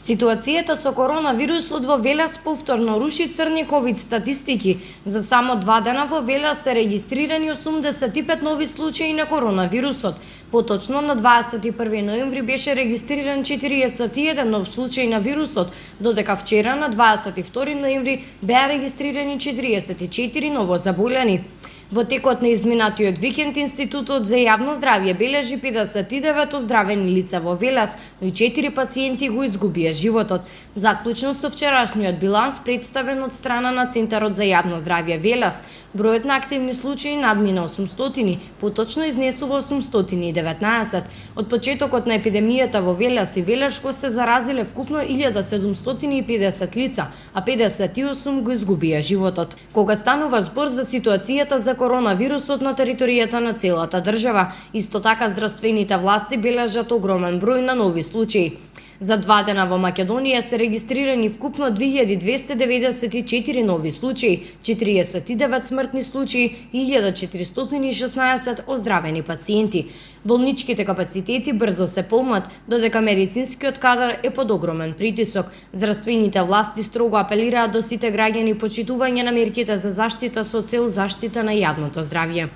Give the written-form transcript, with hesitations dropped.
Ситуацијата со коронавирусот во Велес повторно руши црни ковид статистики. За само 2 дена во Велес се регистрирани 85 нови случаи на коронавирусот. Поточно на 21 ноември беше регистриран 41 нов случај на вирусот, додека вчера на 22 ноември беа регистрирани 44 новозаболени. Во текот на изминатиот викенд Институтот за јавно здравје бележи 59 оздравени лица во Велес, но и 4 пациенти го изгубија животот. Заклучно со вчерашниот биланс представен од страна на Центарот за јавно здравје Велес, бројот на активни случаи надмина 800, поточно изнесува 819. Од почетокот на епидемијата во Велес и Велешко се заразиле вкупно 1750 лица, а 58 го изгубија животот. Кога станува збор за ситуацијата за коронавирусот на територијата на целата држава, исто така здравствените власти бележат огромен број на нови случаи. За 2 дена во Македонија се регистрирани вкупно 2294 нови случаи, 49 смртни случаи и 1416 оздравени пациенти. Болничките капацитети брзо се полнат, додека медицинскиот кадар е под огромен притисок. Здравствените власти строго апелираат до сите граѓани почитување на мерките за заштита со цел заштита на јавното здравје.